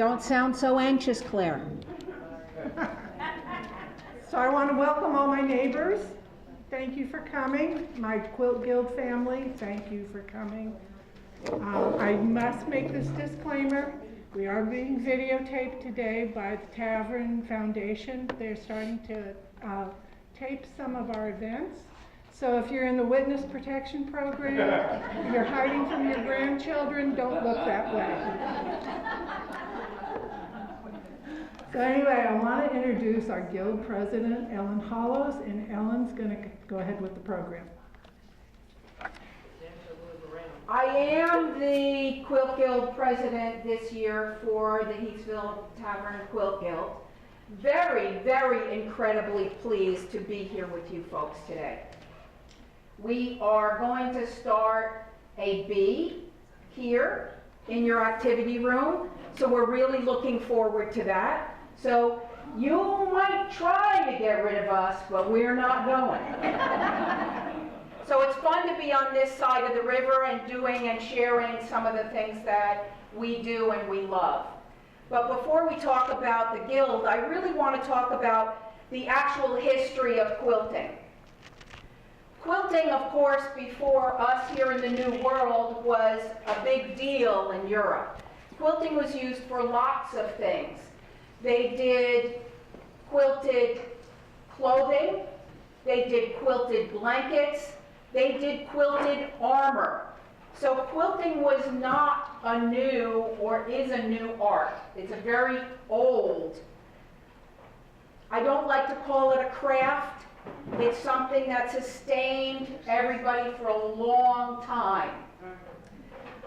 Don't sound so anxious, Claire. So I want to welcome all my neighbors. Thank you for coming. My Quilt Guild family, thank you for coming. I must make this disclaimer. We are being videotaped today by the Tavern Foundation. They're starting to tape some of our events. So if you're in the witness protection program, you're hiding from your grandchildren, don't look that way. So anyway, I want to introduce our guild president, Ellen Hollows, and Ellen's going to go ahead with the program. I am the Quilt Guild president this year for the Heathsville Tavern Quilt Guild. Very, very incredibly pleased to be here with you folks today. We are going to start a bee here in your activity room, so we're really looking forward to that. So you might try to get rid of us, but we're not going. So it's fun to be on this side of the river and doing and sharing some of the things that we do and we love. But before we talk about the guild, I really want to talk about the actual history of quilting. Quilting, of course, before us here in the New World was a big deal in Europe. Quilting was used for lots of things. They did quilted clothing, they did quilted blankets, they did quilted armor. So quilting was not a new, or is a new art. It's a very old, I don't like to call it a craft. It's something that sustained everybody for a long time.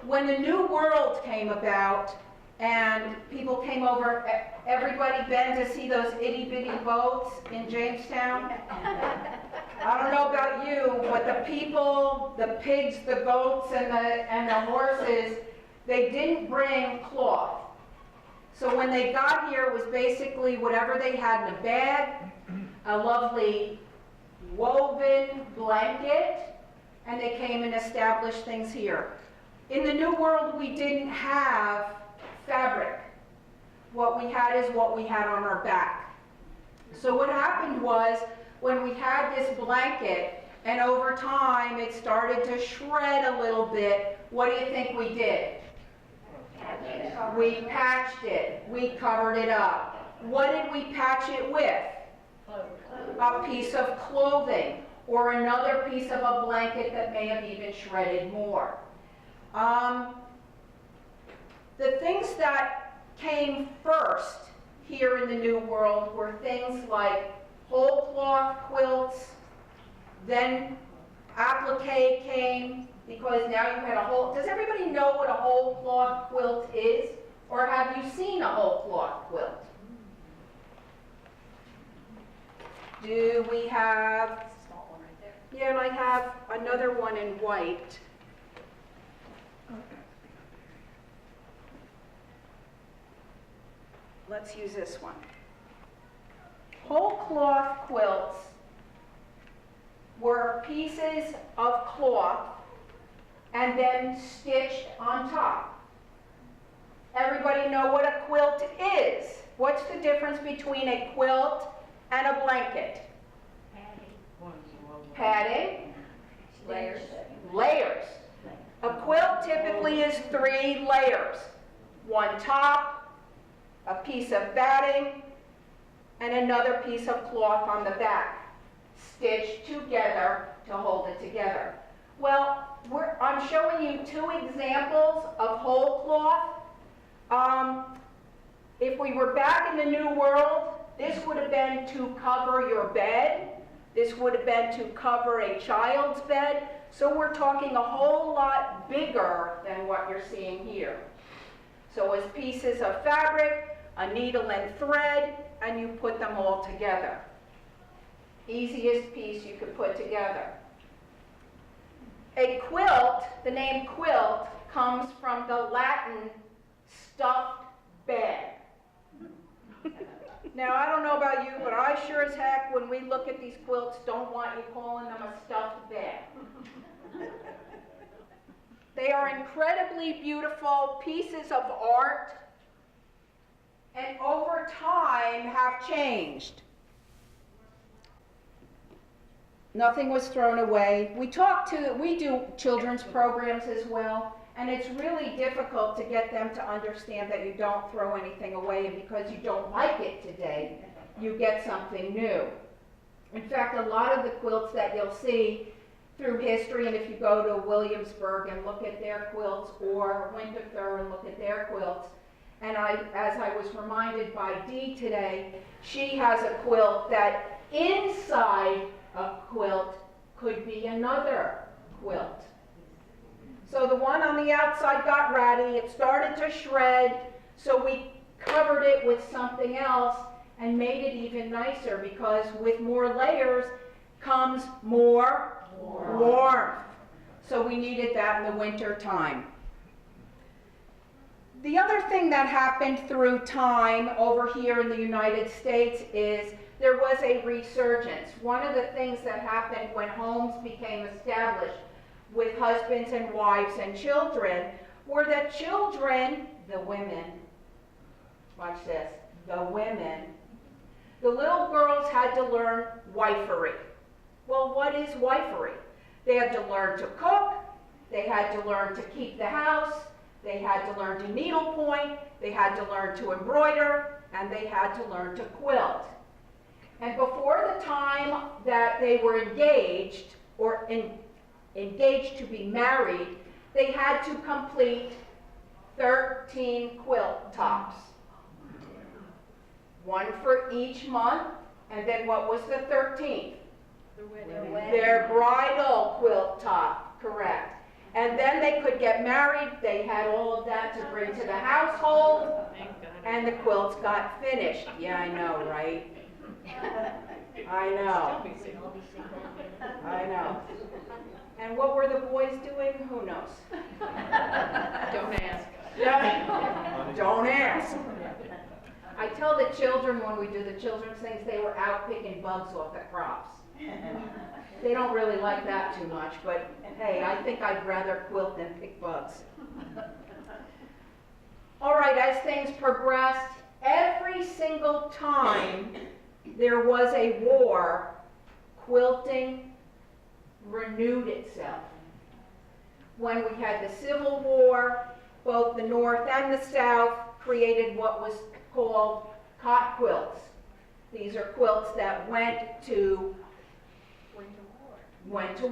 When the New World came about and people came over, everybody been to see those itty bitty boats in Jamestown? I don't know about you, but the people, the pigs, the goats, and the horses, they didn't bring cloth. So when they got here, it was basically whatever they had in a bag, a lovely woven blanket, and they came and established things here. In the New World, we didn't have fabric. What we had is what we had on our back. So what happened was, when we had this blanket, and over time it started to shred a little bit, what do you think we did? We patched it. We covered it up. What did we patch it with? A piece of clothing, or another piece of a blanket that may have even shredded more. The things that came first here in the New World were things like whole cloth quilts, then applique came, because now you had a whole, does everybody know what a whole cloth quilt is? Or have you seen a whole cloth quilt? Do we have, small one right there. Yeah, and I have another one in white. Let's use this one. Whole cloth quilts were pieces of cloth and then stitched on top. Everybody know what a quilt is? What's the difference between a quilt and a blanket? Padding. Layers. Layers. A quilt typically is 3 layers. One top, a piece of batting, and another piece of cloth on the back, stitched together to hold it together. Well, I'm showing you 2 examples of whole cloth. If we were back in the New World, this would have been to cover your bed. This would have been to cover a child's bed. So we're talking a whole lot bigger than what you're seeing here. So it's pieces of fabric, a needle and thread, and you put them all together. Easiest piece you could put together. A quilt, the name quilt, comes from the Latin stuffed bed. Now, I don't know about you, but I sure as heck, when we look at these quilts, don't want you calling them a stuffed bed. They are incredibly beautiful pieces of art. and over time have changed. Nothing was thrown away. We do children's programs as well, and it's really difficult to get them to understand that you don't throw anything away, and because you don't like it today, you get something new. In fact, a lot of the quilts that you'll see through history, and if you go to Williamsburg and look at their quilts, or Winterthur and look at their quilts, and as I was reminded by Dee today, she has a quilt that inside a quilt could be another quilt. So the one on the outside got ratty, it started to shred, so we covered it with something else and made it even nicer, because with more layers comes more warmth. So we needed that in the winter time. The other thing that happened through time over here in the United States is there was a resurgence. One of the things that happened when homes became established with husbands and wives and children were that children, the women, watch this, the women, the little girls had to learn wifery. Well, what is wifery? They had to learn to cook, they had to learn to keep the house, they had to learn to needlepoint, they had to learn to embroider, and they had to learn to quilt. And before the time that they were engaged, or engaged to be married, they had to complete 13 quilt tops. One for each month, and then what was the 13th? Their bridal quilt top, correct. And then they could get married, they had all of that to bring to the household, and the quilts got finished. Yeah, I know, right? I know. I know. And what were the boys doing? Who knows? Don't ask. Don't ask. I tell the children when we do the children's things, they were out picking bugs off the crops. They don't really like that too much, but hey, I think I'd rather quilt than pick bugs. All right, as things progressed, every single time there was a war, quilting renewed itself. When we had the Civil War, both the North and the South created what was called cot quilts. These are quilts that went to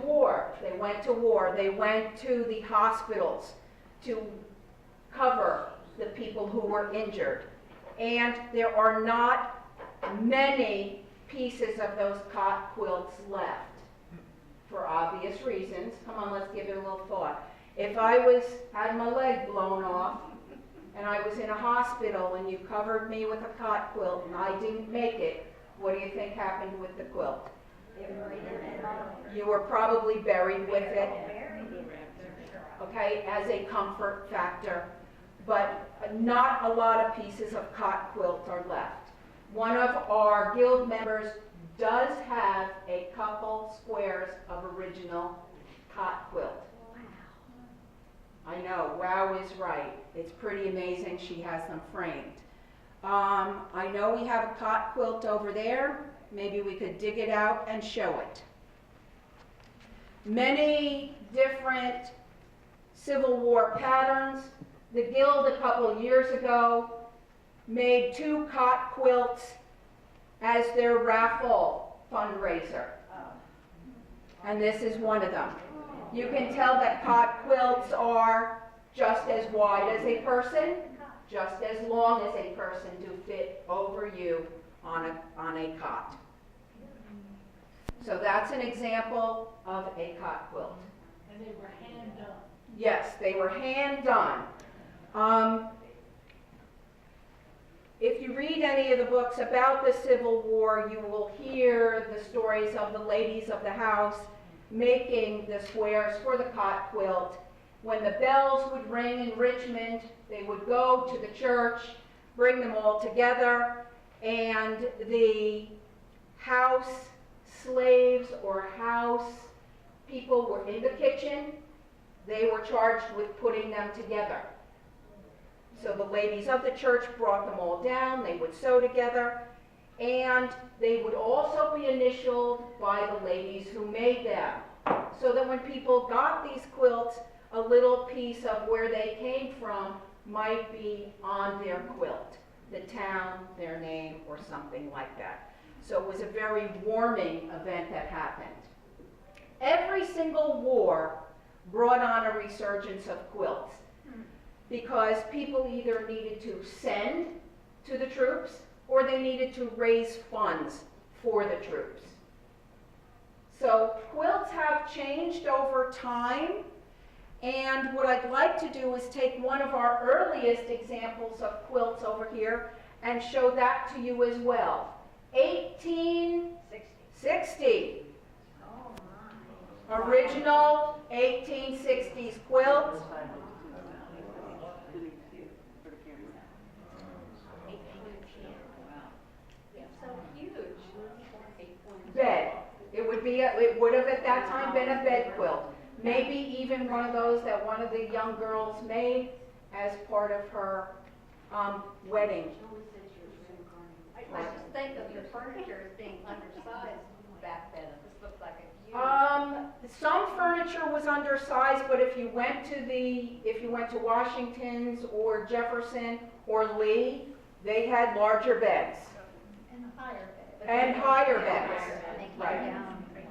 war. They went to war. They went to the hospitals to cover the people who were injured. And there are not many pieces of those cot quilts left, for obvious reasons. Come on, let's give it a little thought. If I had my leg blown off and I was in a hospital and you covered me with a cot quilt and I didn't make it, what do you think happened with the quilt? You were probably buried with it, okay, as a comfort factor. But not a lot of pieces of cot quilt are left. One of our guild members does have a couple squares of original cot quilt. I know, wow is right. It's pretty amazing she has them framed. I know we have a cot quilt over there. Maybe we could dig it out and show it. Many different Civil War patterns. The Guild a couple of years ago made 2 cot quilts as their raffle fundraiser. And this is one of them. You can tell that cot quilts are just as wide as a person, just as long as a person to fit over you on a cot. So that's an example of a cot quilt. And they were hand done. Yes, they were hand done. If you read any of the books about the Civil War, you will hear the stories of the ladies of the house making the squares for the cot quilt. When the bells would ring in Richmond, they would go to the church, bring them all together, and the house slaves or house people were in the kitchen. They were charged with putting them together. So the ladies of the church brought them all down, they would sew together, and they would also be initialed by the ladies who made them. So that when people got these quilts, a little piece of where they came from might be on their quilt, the town, their name, or something like that. So it was a very warming event that happened. Every single war brought on a resurgence of quilts because people either needed to send to the troops or they needed to raise funds for the troops. So quilts have changed over time, and what I'd like to do is take one of our earliest examples of quilts over here and show that to you as well. 1860. Original 1860s quilt. Bed. It would have at that time been a bed quilt. Maybe even one of those that one of the young girls made as part of her wedding. I just think of the furniture as being undersized back then. This looks like a huge. Some furniture was undersized, but if you went to Washington's or Jefferson or Lee, they had larger beds. And higher bed. And higher beds. Right.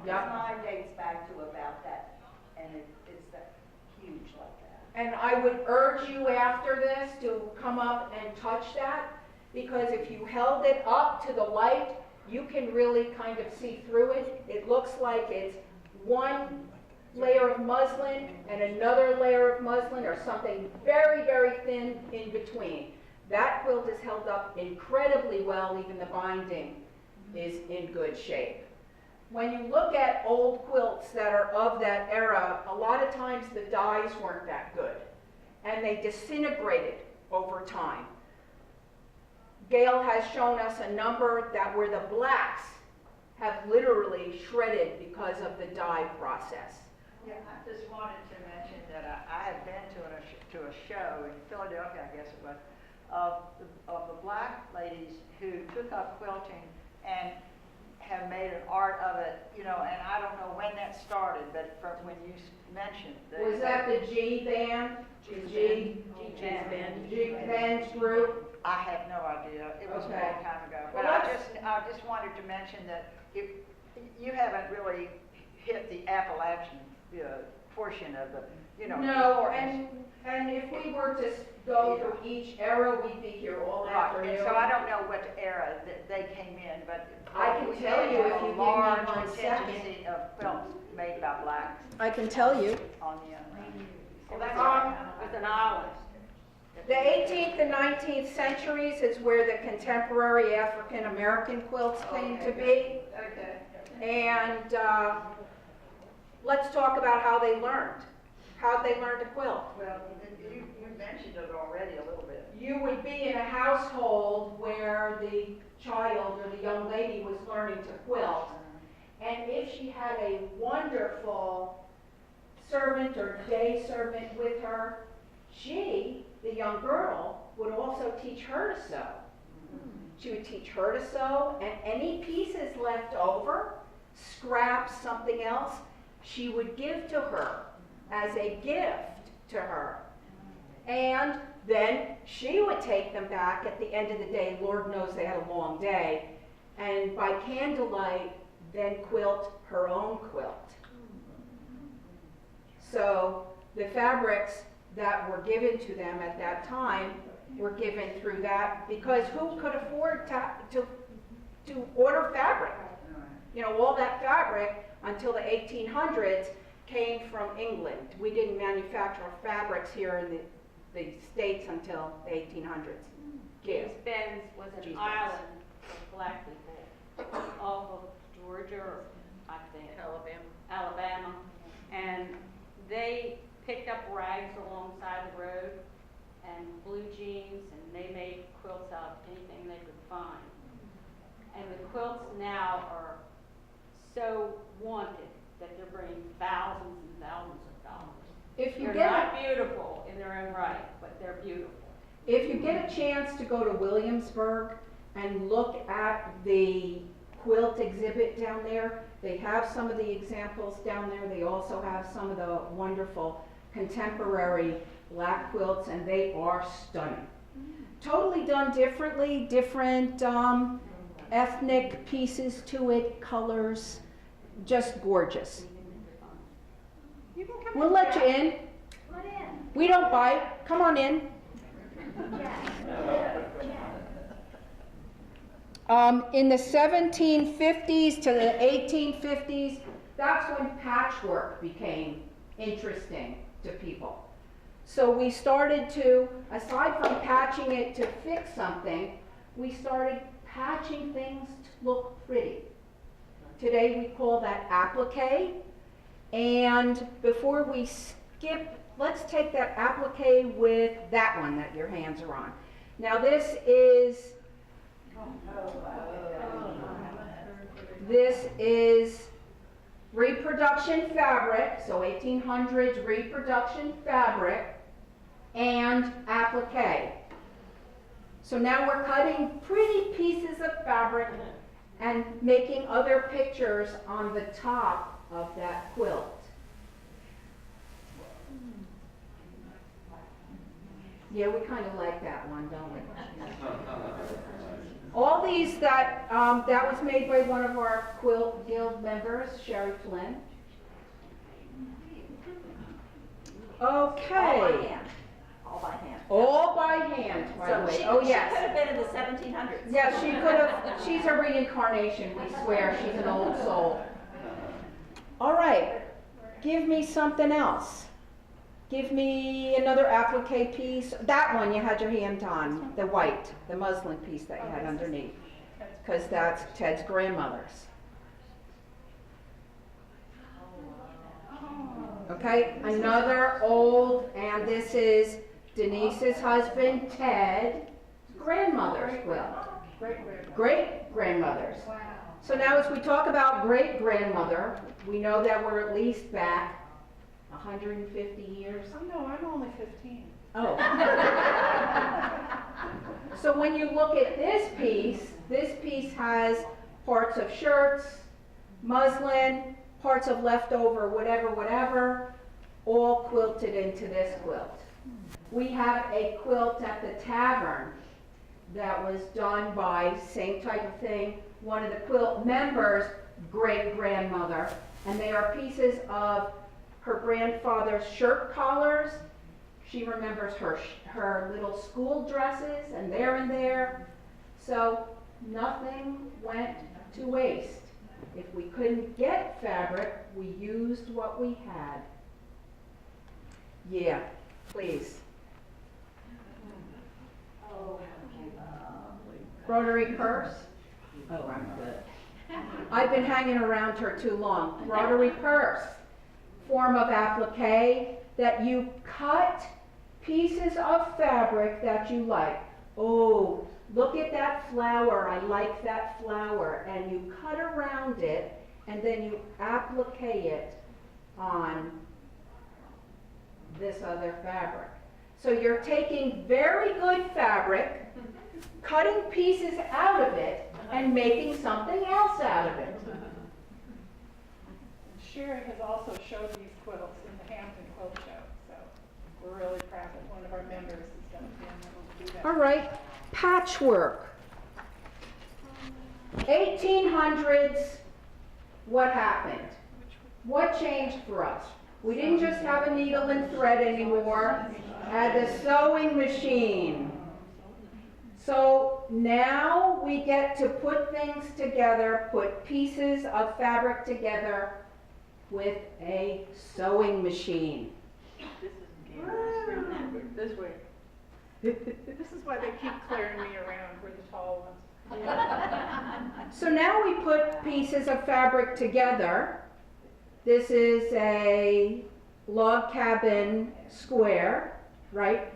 Yep. Mine dates back to about that, and it's that huge like that. And I would urge you after this to come up and touch that, because if you held it up to the light, you can really kind of see through it. It looks like it's one layer of muslin and another layer of muslin or something very, very thin in between. That quilt is held up incredibly well, even the binding is in good shape. When you look at old quilts that are of that era, a lot of times the dyes weren't that good, and they disintegrated over time. Gail has shown us a number that where the blacks have literally shredded because of the dye process. Yeah, I just wanted to mention that I had been to a show in Philadelphia, I guess it was, of the black ladies who took up quilting and have made an art of it, you know, and I don't know when that started, but from when you mentioned that. Was that the G band? G band group? I have no idea. It was a Okay. long time ago. Well, But I just wanted to mention that if you haven't really hit the Appalachian portion of the, you know. No, importance. and if we were to go through each era, we'd be here all Right, afternoon. and so I don't know what era that they came in, but I can we tell did you have if a you give me large 1 second. contingency of quilts made by blacks I can tell you. on the Well, that's Um, with an island. The 18th and 19th centuries is where the contemporary African American quilts came to be. Okay. And let's talk about how they learned. How'd they learn to quilt? Well, you mentioned it already a little bit. You would be in a household where the child or the young lady was learning to quilt. And if she had a wonderful servant or day servant with her, she, the young girl, would also teach her to sew. She would teach her to sew, and any pieces left over, scraps, something else, she would give to her as a gift to her. And then she would take them back at the end of the day. Lord knows they had a long day. And by candlelight, then quilt her own quilt. So the fabrics that were given to them at that time were given through that, because who could afford to order fabric? You know, all that fabric until the 1800s came from England. We didn't manufacture fabrics here in the States until the 1800s. James Ben's was an James island of black people off of Georgia, or I think Alabama, and they picked up rags alongside the road and blue jeans, and they made quilts out of anything they could find. And the quilts now are so wanted that they're bringing thousands and thousands of dollars. If you They're get not beautiful in their own right, but they're beautiful. If you get a chance to go to Williamsburg and look at the quilt exhibit down there, they have some of the examples down there. They also have some of the wonderful contemporary black quilts, and they are stunning. Totally done differently, different ethnic pieces to it, colors, just gorgeous. You can come We'll in, let you Jack. in. Come on in. We don't bite. Come on in. In the 1750s to the 1850s, that's when patchwork became interesting to people. So we started to, aside from patching it to fix something, we started patching things to look pretty. Today we call that applique. And before we skip, let's take that applique with that one that your hands are on. Now this is reproduction fabric, so 1800s reproduction fabric and applique. So now we're cutting pretty pieces of fabric and making other pictures on the top of that quilt. Yeah, we kind of like that one, don't we? All these that was made by one of our Quilt Guild members, Sherry Flynn. Okay. All by hand. All by hand, by the way. She, Oh, she yes. could have been in the 1700s. Yeah, she could have. She's a reincarnation, we swear. She's an old soul. All right. Give me something else. Give me another applique piece. That one you had your hand on, the white, the muslin piece that you had underneath, because that's Ted's grandmother's. Okay, another old, and this is Denise's husband, Ted's grandmother's quilt. Great-grandmother's. So now as we talk about great-grandmother, we know that we're at least back 150 years. Oh, no, I'm only 15. Oh. So when you look at this piece has parts of shirts, muslin, parts of leftover whatever, all quilted into this quilt. We have a quilt at the Tavern that was done by, same type of thing, one of the quilt members' great-grandmother, and they are pieces of her grandfather's shirt collars. She remembers her little school dresses, and they're in there. So nothing went to waste. If we couldn't get fabric, we used what we had. Yeah, please. Rotary purse? Oh, I'm good. I've been hanging around her too long. Rotary purse. Form of applique that you cut pieces of fabric that you like. Oh, look at that flower. I like that flower. And you cut around it, and then you applique it on this other fabric. So you're taking very good fabric, cutting pieces out of it, and making something else out of it. Sherry has also showed these quilts in the Hampton Quilt Show, so we're really proud that one of our members is going to be able to do that. All right, patchwork. 1800s, what happened? What changed for us? We didn't just have a needle and thread anymore, had the sewing machine. So now we get to put things together, put pieces of fabric together with a sewing machine. This way. This is why they keep clearing me around. We're the tall ones. So now we put pieces of fabric together. This is a log cabin square, right?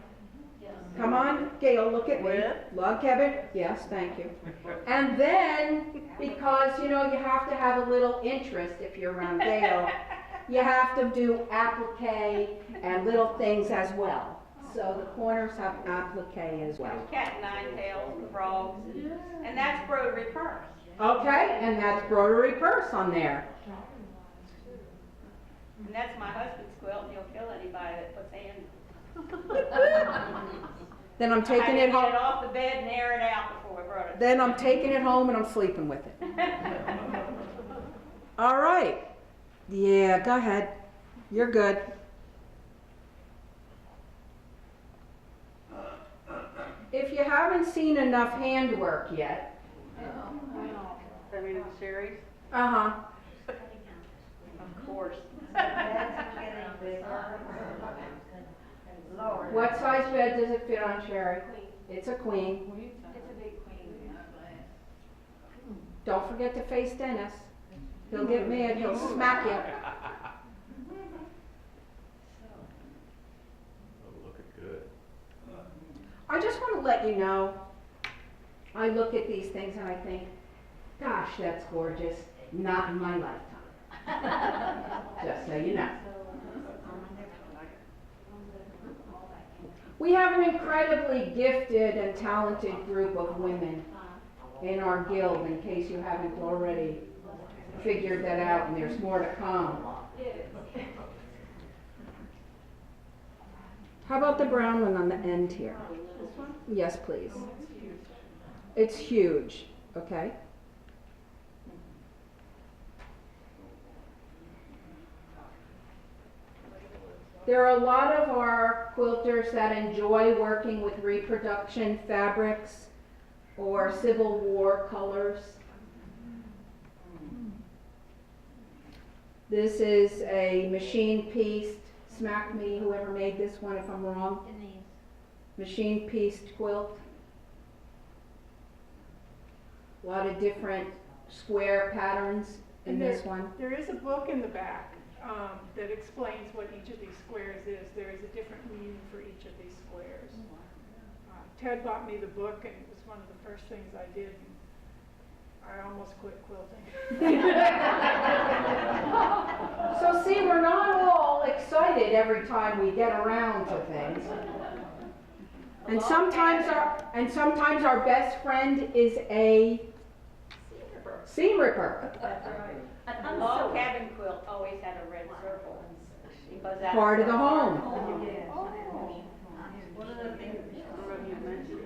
Come on, Gail, look at me. Log cabin, yes, thank you. And then, because you know you have to have a little interest if you're around Gail, you have to do applique and little things as well. So the corners have applique as well. Cat and nine tails, frogs, and that's broderie purse. Okay, and that's broderie purse on there. And that's my husband's quilt, and he'll kill anybody that puts hand. Then I'm taking I it had to get it home. off the bed and air it out before we brought it. Then I'm taking it home and I'm sleeping with it. All right. Yeah, go ahead. You're good. If you haven't seen enough handwork yet, I mean, the series? uh-huh. Of course. What size bed does it fit on, Sherry? It's a queen. It's a big queen. Don't forget to face Dennis. He'll get mad, he'll smack you. Oh, looking good. I just want to let you know, I look at these things and I think, gosh, that's gorgeous. Not in my lifetime. Just so you know. We have an incredibly gifted and talented group of women in our guild, in case you haven't already figured that out, and there's more to come. How about the brown one on the end here? Yes, please. It's huge, okay? There are a lot of our quilters that enjoy working with reproduction fabrics or Civil War colors. This is a machine pieced, smack me whoever made this one if I'm wrong, machine pieced quilt. A lot of different square patterns in this one. There is a book in the back that explains what each of these squares is. There is a different meaning for each of these squares. Ted bought me the book, and it was one of the first things I did. I almost quit quilting. So see, we're not all excited every time we get around to things. And sometimes our best friend is a seam ripper. A log cabin quilt always had a red circle. Because that's Part of the home. One of the things, I don't know if you mentioned.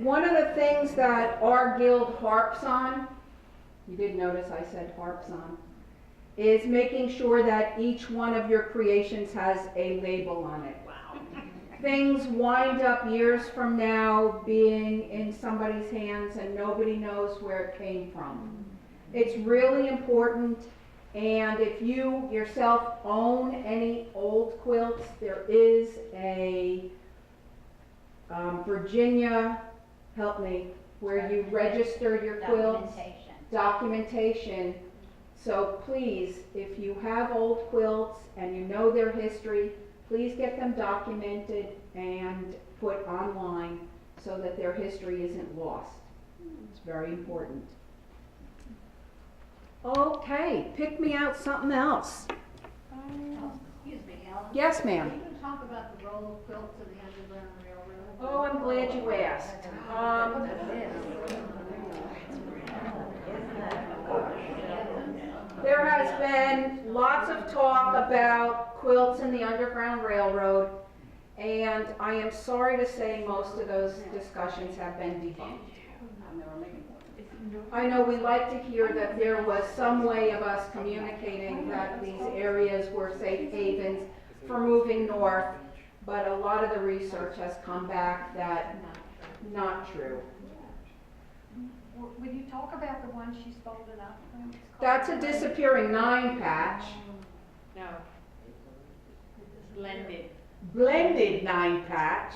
One of the things that our guild harps on, you did notice I said harps on, is making sure that each one of your creations has a label on it. Wow. Things wind up years from now being in somebody's hands and nobody knows where it came from. It's really important, and if you yourself own any old quilts, there is a Virginia, help me, where you register your quilts. Documentation. So please, if you have old quilts and you know their history, please get them documented and put online so that their history isn't lost. It's very important. Okay, pick me out something else. Excuse me, Ellen. Yes, ma'am. You can talk about the role of quilts in the Underground Railroad. Oh, I'm glad you asked. There has been lots of talk about quilts in the Underground Railroad, and I am sorry to say most of those discussions have been debunked. I know we like to hear that there was some way of us communicating that these areas were safe havens for moving north, but a lot of the research has come back that not true. Will you talk about the one she's folded up? That's a disappearing 9 patch. No. Blended. Blended 9 patch.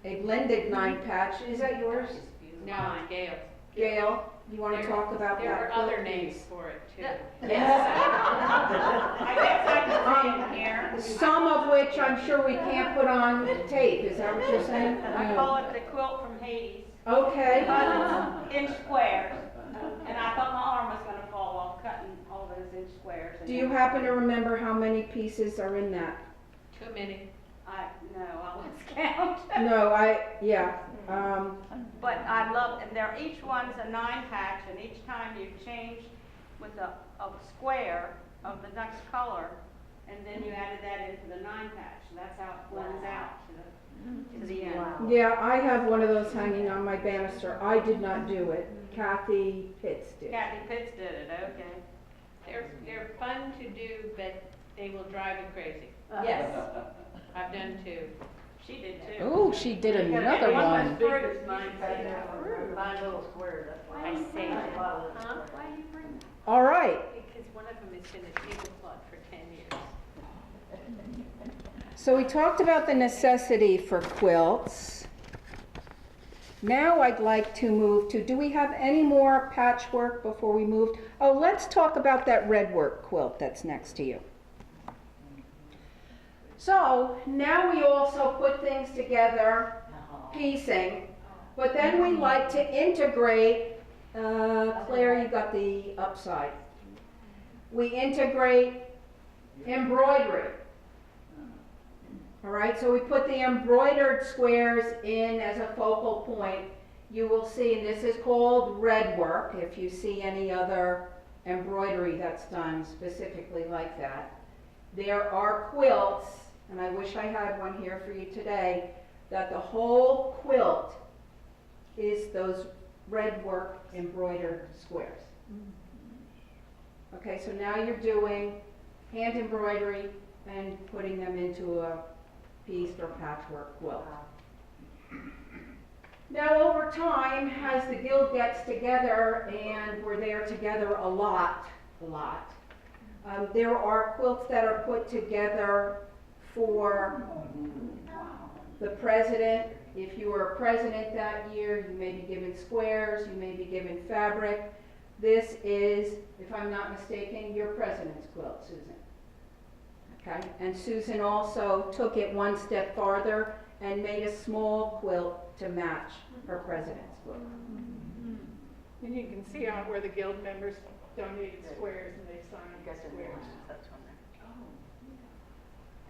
A blended 9 patch. Is that yours? No, Gail. Gail, you want to talk about There that? are other names for it too. Yes. I guess I can say it here. Some of which I'm sure we can't put on tape. Is that what you're saying? I call it the quilt from Hades Okay. because it's in squares, and I thought my arm was going to fall off cutting all those inch squares. And Do you happen to remember how many pieces are in that? Too many. No, I'll let's count. No, yeah, But I love, and each one's a 9 patch, and each time you change with a square of the next color, and then you added that into the 9 patch, and that's how it blends out to the end. yeah, I have one of those hanging on my banister. I did not do it. Kathy Pitts did. Kathy Pitts did it, okay. They're fun to do, but they will drive you crazy. Yes. I've done two. She did too. Oh, she did another one. Nine little squares, that's why. I saved it. Huh? Why do you bring that? All right, Because one of them has been a tablecloth for 10 years. so we talked about the necessity for quilts. Now I'd like to move to, do we have any more patchwork before we move? Oh, let's talk about that red work quilt that's next to you. So now we also put things together, piecing, but then we like to integrate, Claire, you got the upside. We integrate embroidery. All right, so we put the embroidered squares in as a focal point. You will see, and this is called red work, if you see any other embroidery that's done specifically like that. There are quilts, and I wish I had one here for you today, that the whole quilt is those red work embroidered squares. Okay, so now you're doing hand embroidery and putting them into a pieced or patchwork quilt. Now over time, as the guild gets together, and we're there together a lot, there are quilts that are put together for the president. If you were a president that year, you may be given squares, you may be given fabric. This is, if I'm not mistaken, your president's quilt, Susan. Okay, and Susan also took it one step farther and made a small quilt to match her president's quilt. And you can see on where the guild members donated squares and they signed squares. That's one there.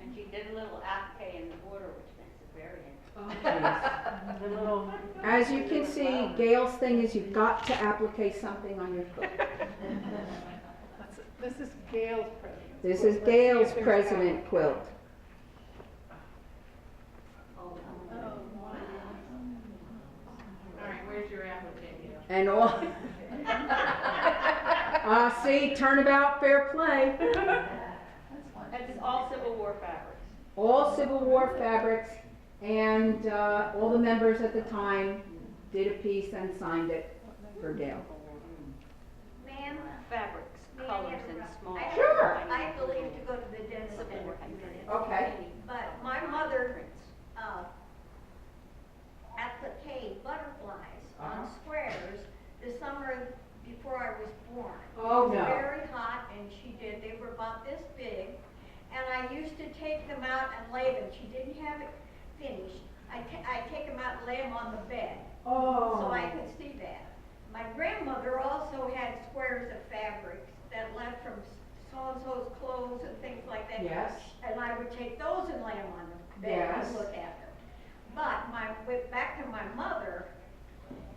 And she did a little applique in the border, which makes it very interesting. The little. As you can see, Gail's thing is you've got to applique something on your quilt. This is Gail's president. This is Gail's president quilt. All right, where's your application? And all, see, turnabout, fair play. It's all Civil War fabrics. All Civil War fabrics, and all the members at the time did a piece and signed it for Gail. Ma'am, Fabrics, may I colors, and interrupt? small. Sure. I believe to go to the dentist in a few minutes. Okay. But my mother, applique butterflies on squares the summer before I was born. Oh, It was no. very hot, and she did. They were about this big, and I used to take them out and lay them. She didn't have it finished. I take them out and lay them on the bed, so I could see that. My grandmother also had squares of fabrics that left from so-and-so's clothes and things like that. Yes. And I would take those and lay them on the bed Yes. and look at them. But back to my mother,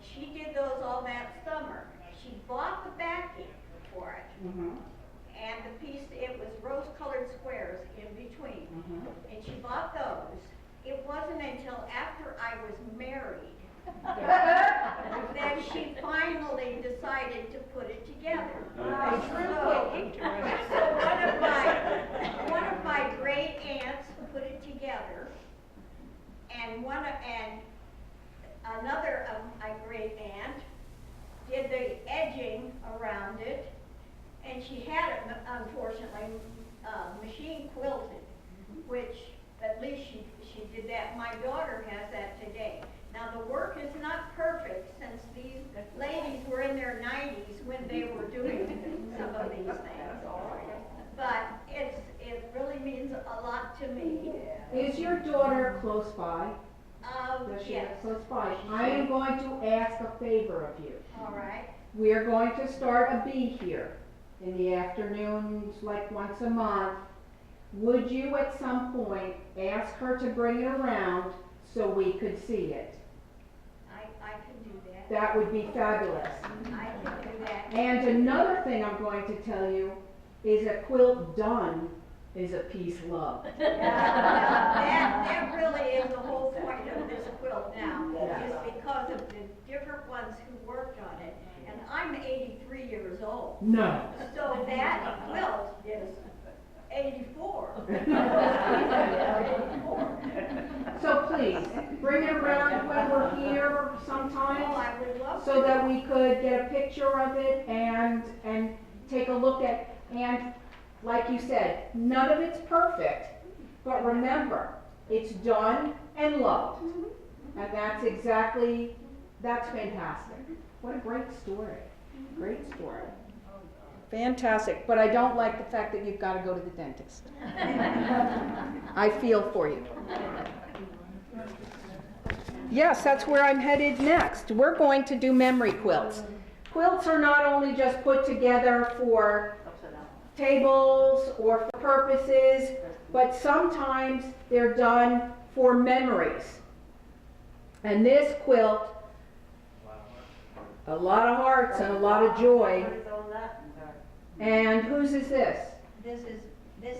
she did those all that summer. She bought the backing for it, and the piece, it was rose-colored squares in between. And she bought those. It wasn't until after I was married that she finally decided to put it together. So one of my great aunts put it together, and another of my great aunt did the edging around it, and she had it, unfortunately, machine quilted, which at least she did that. My daughter has that today. Now the work is not perfect, since these ladies were in their 90s when they were doing some of these things. But it really means a lot to me. Is your daughter close by? Does she Yes. live close by? I am going to ask a favor of you. All right. We are going to start a bee here. in the afternoons, like once a month. Would you at some point ask her to bring it around so we could see it? I can do that. That would be fabulous. I can do that. And another thing I'm going to tell you is a quilt done is a piece loved. That really is the whole point of this quilt now, is because of the different ones who worked on it. And I'm 83 years old, No. so that quilt is 84. So please, bring it around when we're here Oh, sometime I would love so to. that we could get a picture of it and take a look at, and like you said, none of it's perfect, but remember, it's done and loved. And that's fantastic. What a great story. Great story. Fantastic, but I don't like the fact that you've got to go to the dentist. I feel for you. Yes, that's where I'm headed next. We're going to do memory quilts. Quilts are not only just put together for tables or for purposes, but sometimes they're done for memories. And this quilt, a lot of hearts and a lot of joy. And whose is this? This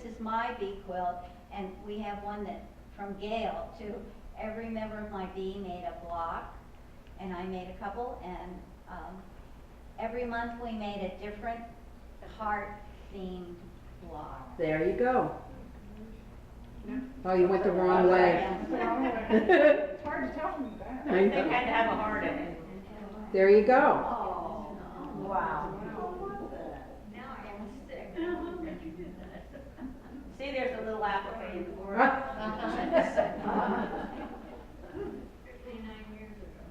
is my bee quilt, and we have one that from Gail too. Every member of my bee made a block, and I made a couple, and every month we made a different heart-themed block. There you go. Oh, you went the wrong way. It's hard to tell from that. I They know. had to have a heart in it. There you go. Oh, Wow. now I am sick. See, there's a little applicator for it. 59 years ago.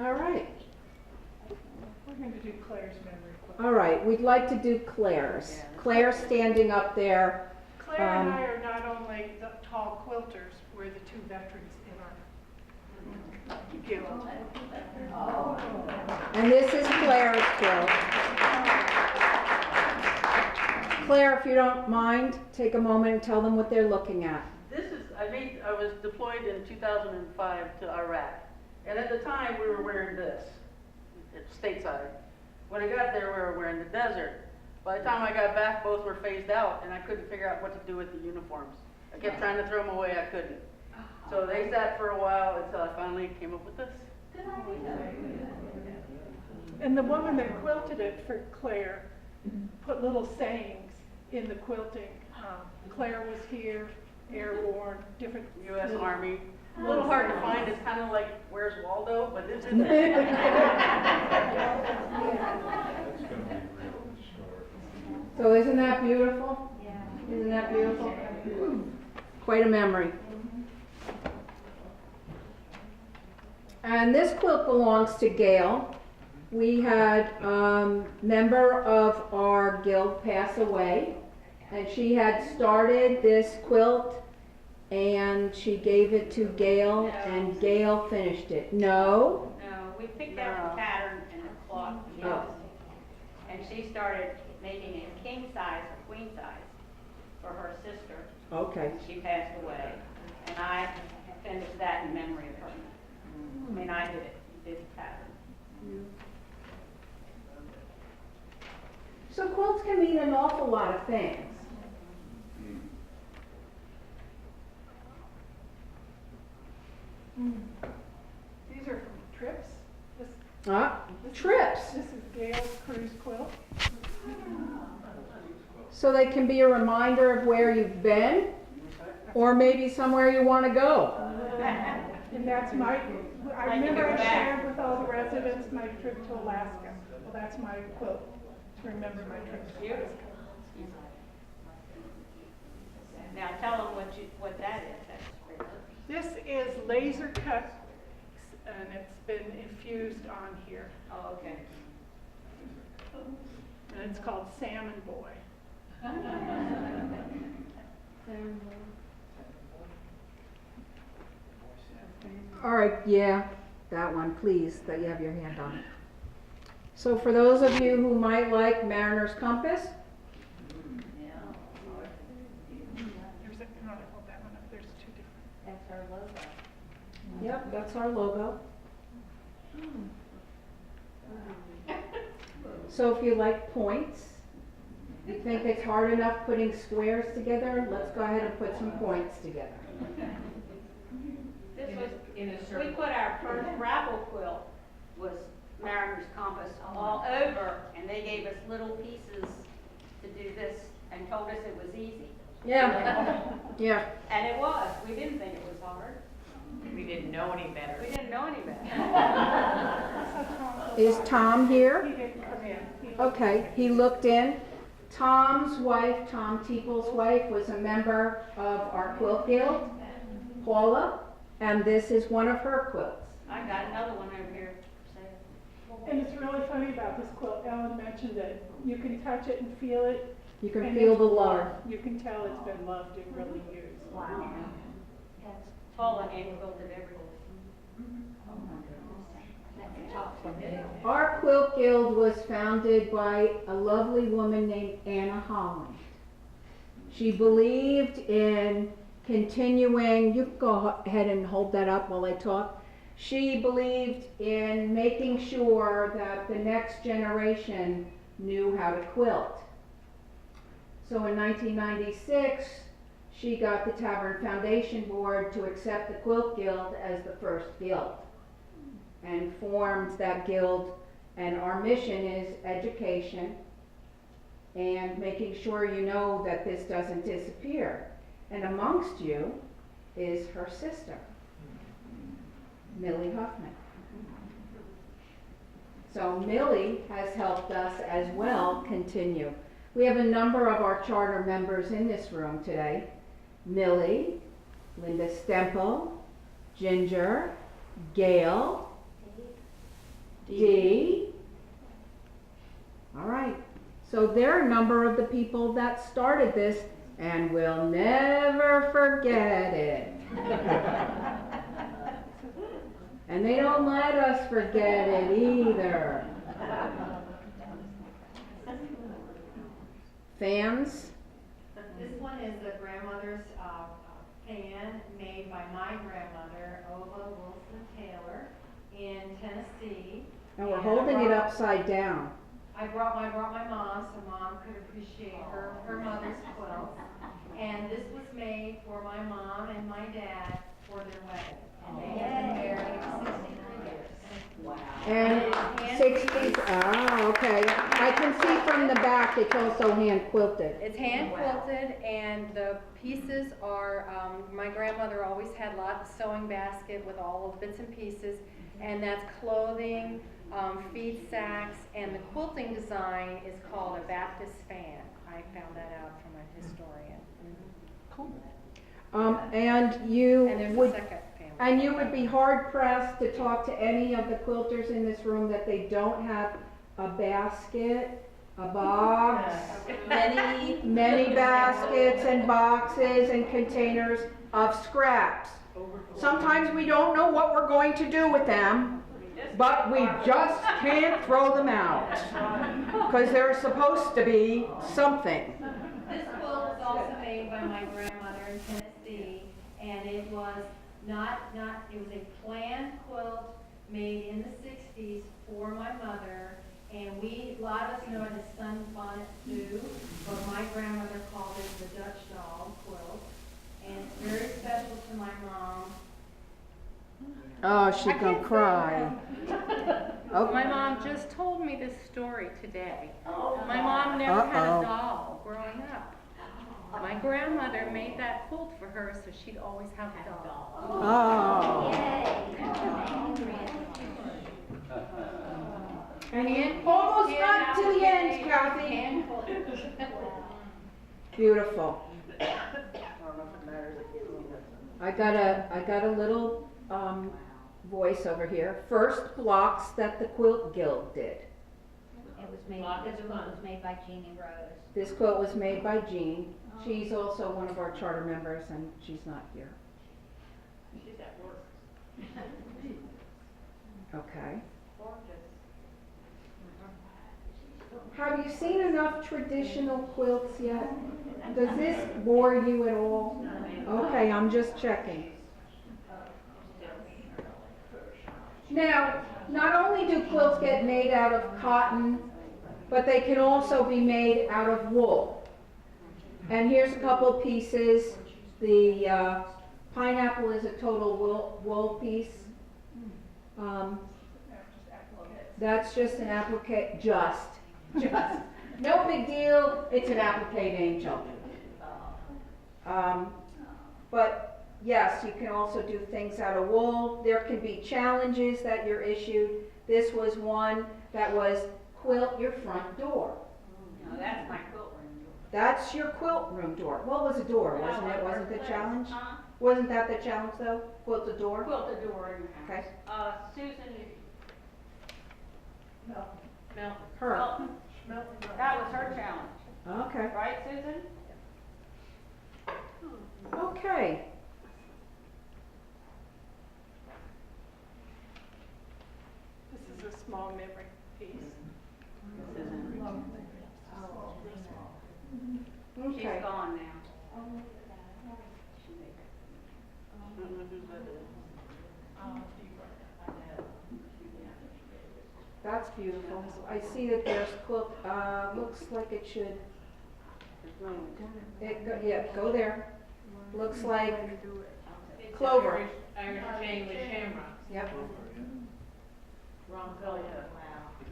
All right. We're going to do Claire's memory quilt. All right, we'd like to do Claire's. Claire's standing up there. Claire and I are not only the tall quilters, we're the two veterans in our guild. And this is Claire's quilt. Claire, if you don't mind, take a moment and tell them what they're looking at. This is, I was deployed in 2005 to Iraq, and at the time we were wearing this, it's stateside. When I got there, we were wearing the desert. By the time I got back, both were phased out, and I couldn't figure out what to do with the uniforms. I kept trying to throw them away, I couldn't. So they sat for a while until I finally came up with this. And the woman that quilted it for Claire put little sayings in the quilting. Claire was here, airborne, different. U.S. Army. A little hard to find, it's kind of like, where's Waldo? But this is So isn't that beautiful? Yeah. Isn't that beautiful? Quite a memory. And this quilt belongs to Gail. We had a member of our guild pass away, and she had started this quilt, and she gave it to Gail, and Gail finished it. No? No, we picked out the pattern and the cloth, yes. And she started making it king size or queen size for her sister. Okay. She passed away, and I finished that in memory of her. I mean, I did it, did the pattern. So quilts can mean an awful lot of things. These are from trips. Trips. This is Gail's cruise quilt. So they can be a reminder of where you've been, or maybe somewhere you want to go. And that's my, I remember I shared with all the residents my trip to Alaska. Well, that's my quilt to remember my trip to Alaska. Now tell them what that is. This is laser cut, and it's been infused on here. Oh, okay. And it's called Salmon Boy. All right, yeah, that one, please, that you have your hand on. So for those of you who might like Mariner's Compass, There's a, no, hold that one up, there's two different. That's our logo. yep, that's our logo. So if you like points, you think it's hard enough putting squares together, let's go ahead and put some points together. This was, we put our first raffle quilt was Mariner's Compass all over, and they gave us little pieces to do this and told us it was easy. Yeah, yeah. And it was. We didn't think it was hard. We didn't know any better. We didn't know any better. Is Tom here? He didn't come in. Okay, he looked in. Tom's wife, Tom Teeple's wife, was a member of our quilt guild, Paula, and this is one of her quilts. I got another one over here. And it's really funny about this quilt, Ellen mentioned it, you can touch it and feel it. You can and feel it's the warm. love. You can tell it's been loved and really used. Wow. Paula hand quilted everything. Our quilt guild was founded by a lovely woman named Anna Holland. She believed in continuing, you can go ahead and hold that up while I talk. She believed in making sure that the next generation knew how to quilt. So in 1996, she got the Tavern Foundation Board to accept the Quilt Guild as the first guild and formed that guild, and our mission is education and making sure you know that this doesn't disappear. And amongst you is her sister, Millie Huffman. So Millie has helped us as well continue. We have a number of our charter members in this room today. Millie, Linda Stempel, Ginger, Gail, Dee. All right. So there are a number of the people that started this, and we'll never forget it. And they don't let us forget it either. Fans? This one is a grandmother's fan made by my grandmother, Ova Wilson Taylor, in Tennessee. And we're holding it upside down. I brought my mom so mom could appreciate her mother's quilt. And this was made for my mom and my dad for their wedding. And they have been married 63 years. Wow. And 60s, okay. I can see from the back it's also hand quilted. It's hand quilted, and the pieces are, my grandmother always had lots of sewing basket with all the bits and pieces, and that's clothing, feed sacks, and the quilting design is called a Baptist fan. I found that out from a historian. Cool. And you And there's a would, second family. and you would be hard pressed to talk to any of the quilters in this room that they don't have a basket, a box, many baskets and boxes and containers of scraps. Sometimes we don't know what we're going to do with them, but we just can't throw them out because they're supposed to be something. This quilt was also made by my grandmother in Tennessee, and it was it was a planned quilt made in the 60s for my mother, and a lot of us know it as sunbonnet too, but my grandmother called it the Dutch doll quilt, and it's very special to my mom. Oh, she's gonna cry. My mom just told me this story today. My mom never had Uh-oh. a doll growing up. My grandmother made that quilt for her so she'd always have a doll. Oh. And almost got to the end, Kathy. Beautiful. I got a little voice over here. First blocks that the Quilt Guild did. This one was made by Jeannie Rose. This quilt was made by Jean. She's also one of our charter members, and she's not here. She's at work. Okay. Gorgeous. have you seen enough traditional quilts yet? Does this bore you at all? Okay, I'm just checking. Now, not only do quilts get made out of cotton, but they can also be made out of wool. And here's a couple pieces. The pineapple is a total wool piece. That's just an applique, just. No big deal, it's an applique angel. But yes, you can also do things out of wool. There can be challenges that you're issued. This was one that was quilt your front door. No, that's my quilt room door. That's your quilt room door. Well, it was a door, wasn't it? Wasn't the challenge? Wasn't that the challenge though? Quilt a door? Quilt the door in your house. Okay. Susan. Milton. Her. That was her challenge. Okay. Right, Susan? Okay. This is a small memory piece. She's Okay. gone now. That's beautiful. I see that there's quilt, looks like it should, go there. Looks like clover. Iron chain with shamrocks. Yep. Wrong color.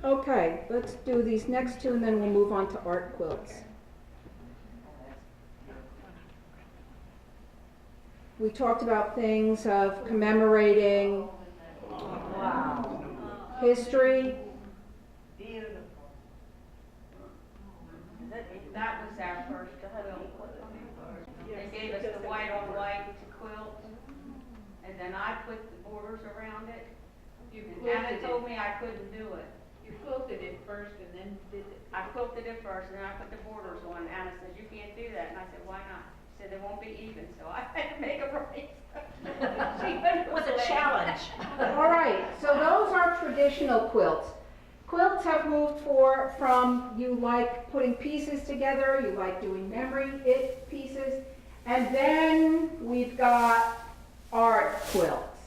Okay, let's do these next two and then we'll move on to art quilts. We talked about things of commemorating history. That was our first quilt. They gave us the white on white to quilt, and then I put the borders around it. And Anna told me I couldn't do it. You quilted it first and then did it. I quilted it first, and then I put the borders on. Anna said, "You can't do that," and I said, "Why not?" She said, "They won't be even," so I had to make it right. It was a challenge. All right, so those are traditional quilts. Quilts have moved from you like putting pieces together, you like doing memory pieces, and then we've got art quilts.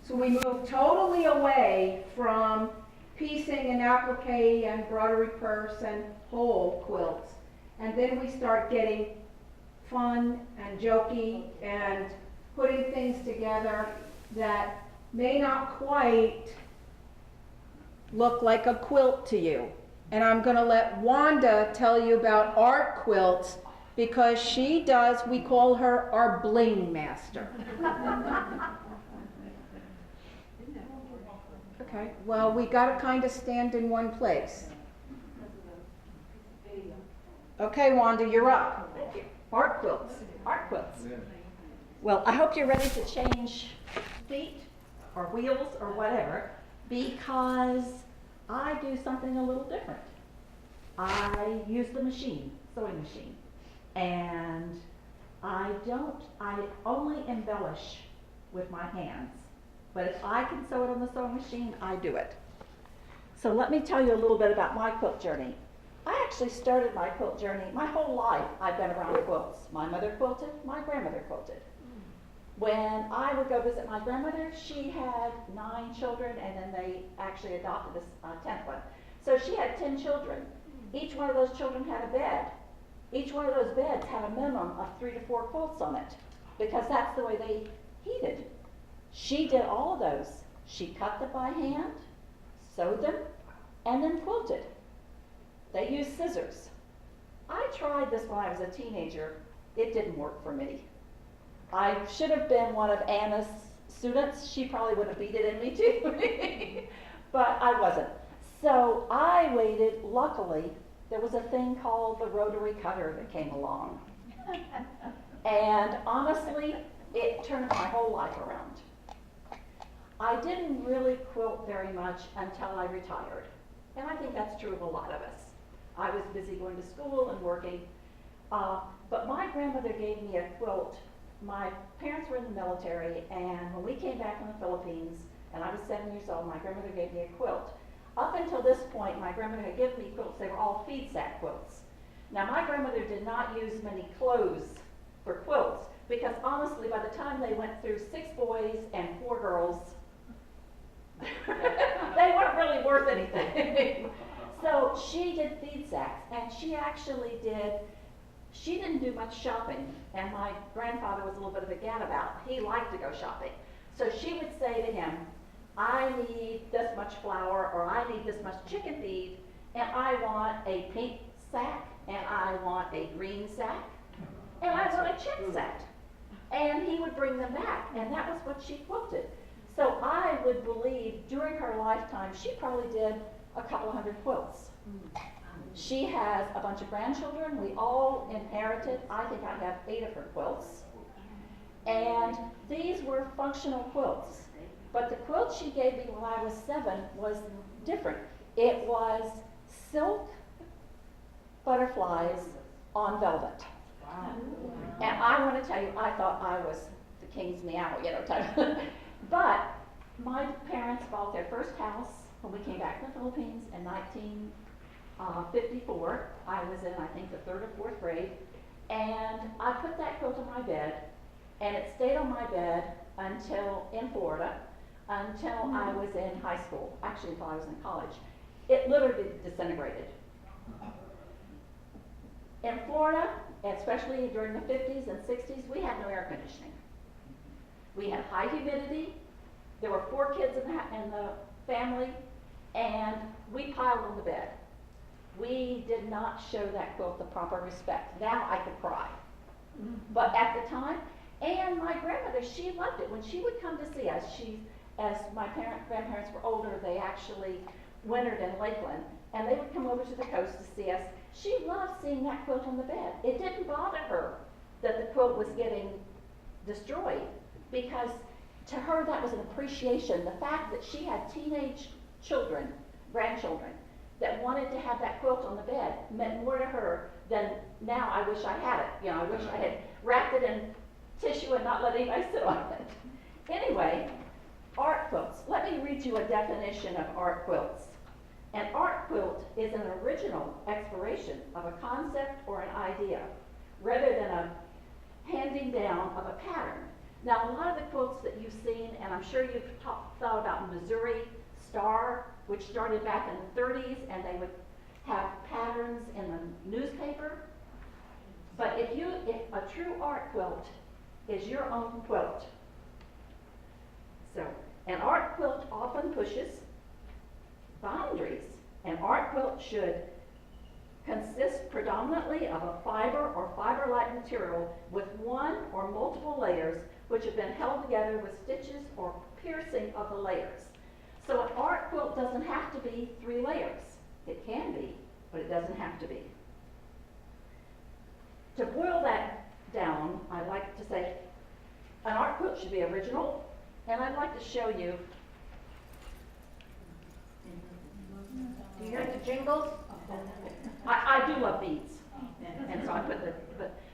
So we move totally away from piecing and applique and broderie purse and whole quilts. And then we start getting fun and jokey and putting things together that may not quite look like a quilt to you. And I'm going to let Wanda tell you about art quilts because she does, we call her our bling master. Okay, well, we got to kind of stand in one place. Okay, Wanda, you're up. Art quilts. Art quilts. Well, I hope you're ready to change feet or wheels or whatever, because I do something a little different. I use the machine, sewing machine, and I only embellish with my hands. But if I can sew it on the sewing machine, I do it. So let me tell you a little bit about my quilt journey. I actually started my quilt journey, my whole life I've been around quilts. My mother quilted, my grandmother quilted. When I would go visit my grandmother, she had 9 children, and then they actually adopted this 10th one. So she had 10 children. Each one of those children had a bed. Each one of those beds had a minimum of 3 to 4 quilts on it, because that's the way they heated. She did all of those. She cut them by hand, sewed them, and then quilted. They used scissors. I tried this when I was a teenager. It didn't work for me. I should have been one of Anna's students. She probably would have beat it in me too. But I wasn't. So I waited. Luckily, there was a thing called the rotary cutter that came along. And honestly, it turned my whole life around. I didn't really quilt very much until I retired. And I think that's true of a lot of us. I was busy going to school and working. But my grandmother gave me a quilt. My parents were in the military, and when we came back from the Philippines, and I was 7 years old, my grandmother gave me a quilt. up until this point, my grandmother had given me quilts. They were all feed sack quilts. Now, my grandmother did not use many clothes for quilts because honestly, by the time they went through 6 boys and 4 girls, they weren't really worth anything. So she did feed sacks, and she didn't do much shopping, and my grandfather was a little bit of a gadabout. He liked to go shopping. So she would say to him, I need this much flour, or I need this much chicken feed, and I want a pink sack, and I want a green sack, and I want a check sack. And he would bring them back, and that was what she quilted. So I would believe during her lifetime, she probably did a couple hundred quilts. She has a bunch of grandchildren. We all inherited, I think I have 8 of her quilts. And these were functional quilts. But the quilt she gave me when I was 7 was different. It was silk butterflies on velvet. Wow. And I want to tell you, I thought I was the king's meow, type. But my parents bought their first house when we came back from the Philippines in 1954. I was in, I think, the 3rd or 4th grade. And I put that quilt on my bed, and it stayed on my bed in Florida, until I was in high school, actually until I was in college. It literally disintegrated. In Florida, especially during the 50s and 60s, we had no air conditioning. We had high humidity. There were 4 kids in the family, and we piled on the bed. We did not show that quilt the proper respect. Now I could cry. But at the time, and my grandmother, she loved it. When she would come to see us, as my grandparents were older, they actually wintered in Lakeland, and they would come over to the coast to see us. She loved seeing that quilt on the bed. It didn't bother her that the quilt was getting destroyed, because to her that was an appreciation. The fact that she had teenage grandchildren, that wanted to have that quilt on the bed meant more to her than now I wish I had it. I wish I had wrapped it in tissue and not let anybody sit on it. Anyway, art quilts. Let me read you a definition of art quilts. An art quilt is an original exploration of a concept or an idea, rather than a handing down of a pattern. Now, a lot of the quilts that you've seen, and I'm sure you've thought about Missouri Star, which started back in the 30s, and they would have patterns in the newspaper. But if a true art quilt is your own quilt. So, an art quilt often pushes boundaries. An art quilt should consist predominantly of a fiber or fiber-like material with one or multiple layers which have been held together with stitches or piercing of the layers. So an art quilt doesn't have to be 3 layers. It can be, but it doesn't have to be. To boil that down, I like to say an art quilt should be original, and I'd like to show you. Do you hear the jingles? I do love beads, and so I put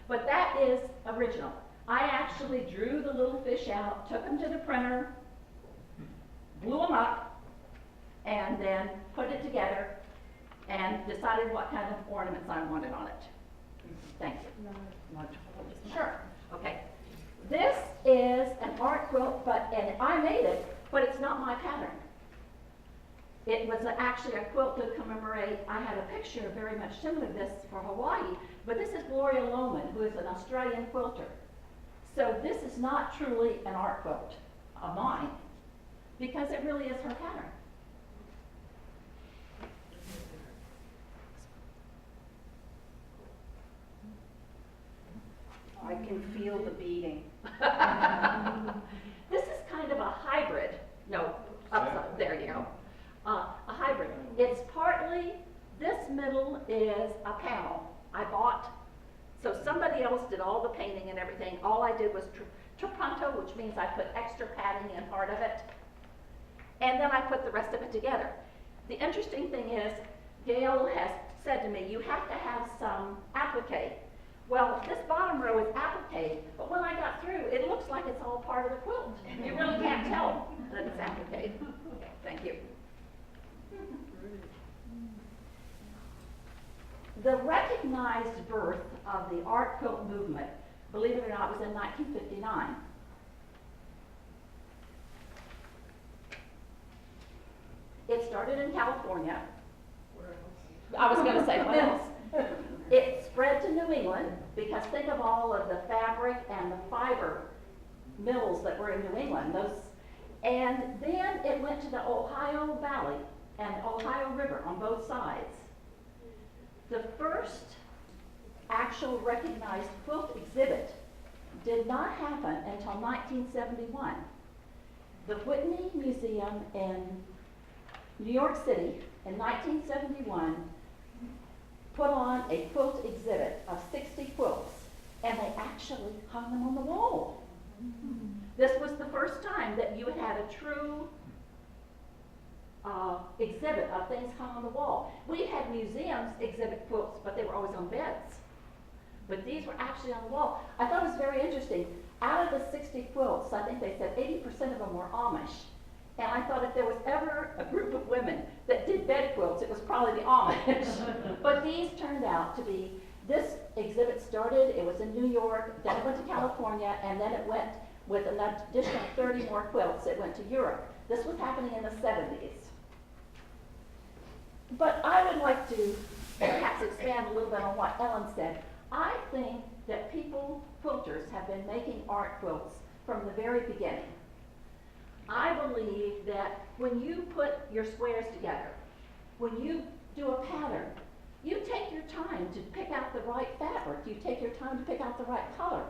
but that is original. I actually drew the little fish out, took them to the printer, blew them up, and then put it together and decided what kind of ornaments I wanted on it. Thank you. Sure. Okay. This is an art quilt, and I made it, but it's not my pattern. It was actually a quilt to commemorate. I had a picture very much similar to this for Hawaii, but this is Gloria Lohman, who is an Australian quilter. So this is not truly an art quilt of mine, because it really is her pattern. I can feel the beating. This is kind of a hybrid. No, upside, there you go. A hybrid. It's partly, this middle is a panel I bought. So somebody else did all the painting and everything. All I did was trapunto, which means I put extra padding in part of it. And then I put the rest of it together. The interesting thing is, Gail has said to me, you have to have some applique. Well, this bottom row is applique, but when I got through, it looks like it's all part of the quilt. You really can't tell that it's applique. Okay, thank you. the recognized birth of the art quilt movement, believe it or not, was in 1959. It started in California. I was going to say, what else? It spread to New England, because think of all of the fabric and the fiber mills that were in New England. And then it went to the Ohio Valley and Ohio River on both sides. The first actual recognized quilt exhibit did not happen until 1971. The Whitney Museum in New York City in 1971 put on a quilt exhibit of 60 quilts, and they actually hung them on the wall. This was the first time that you had a true exhibit of things hung on the wall. We had museums exhibit quilts, but they were always on beds. But these were actually on the wall. I thought it was very interesting. Out of the 60 quilts, I think they said 80% of them were Amish. And I thought if there was ever a group of women that did bed quilts, it was probably the Amish. But these turned out to be, this exhibit started, it was in New York, then it went to California, and then it went with an additional 30 more quilts, it went to Europe. This was happening in the 70s. But I would like to perhaps expand a little bit on what Ellen said. I think that quilters have been making art quilts from the very beginning. I believe that when you put your squares together, when you do a pattern, you take your time to pick out the right fabric. You take your time to pick out the right color.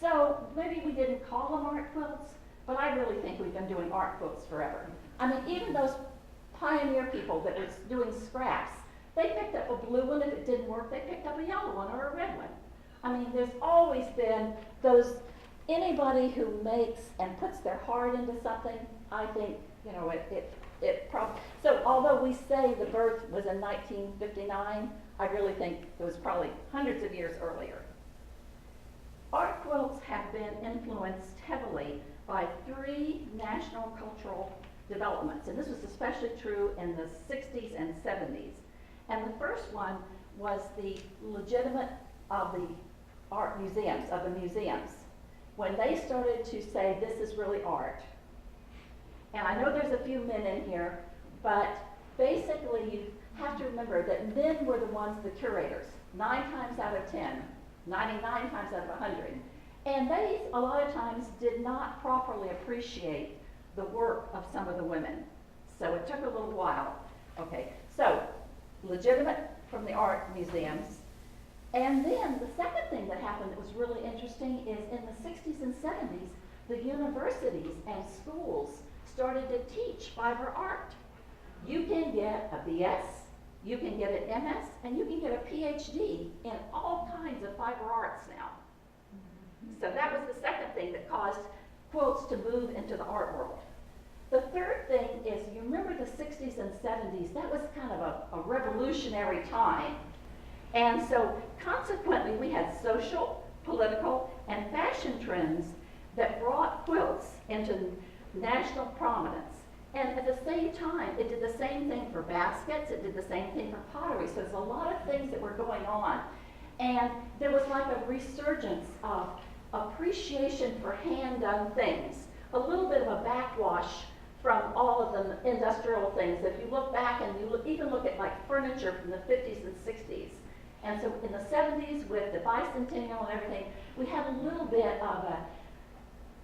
So maybe we didn't call them art quilts, but I really think we've been doing art quilts forever. I mean, even those pioneer people that were doing scraps, they picked up a blue one. If it didn't work, they picked up a yellow one or a red one. I mean, there's always been anybody who makes and puts their heart into something, I think, you know, it probably, so although we say the birth was in 1959, I really think it was probably hundreds of years earlier. Art quilts have been influenced heavily by 3 national cultural developments, and this was especially true in the 60s and 70s. And the first one was the legitimate of the art museums, of the museums, when they started to say this is really art. And I know there's a few men in here, but basically you have to remember that men were the ones, the curators, 9 times out of 10, 99 times out of 100. And they, a lot of times, did not properly appreciate the work of some of the women. So it took a little while. Okay, so legitimate from the art museums. And then the second thing that happened that was really interesting is in the 60s and 70s, the universities and schools started to teach fiber art. You can get a BS, you can get an MS, and you can get a PhD in all kinds of fiber arts now. So that was the second thing that caused quilts to move into the art world. The third thing is, you remember the 60s and 70s, that was kind of a revolutionary time. And so consequently, we had social, political, and fashion trends that brought quilts into national prominence. And at the same time, it did the same thing for baskets, it did the same thing for pottery. So there's a lot of things that were going on. And there was like a resurgence of appreciation for hand-done things, a little bit of a backwash from all of the industrial things. If you look back and you even look at like furniture from the 50s and 60s. And so in the 70s with the bicentennial and everything, we had a little bit of a,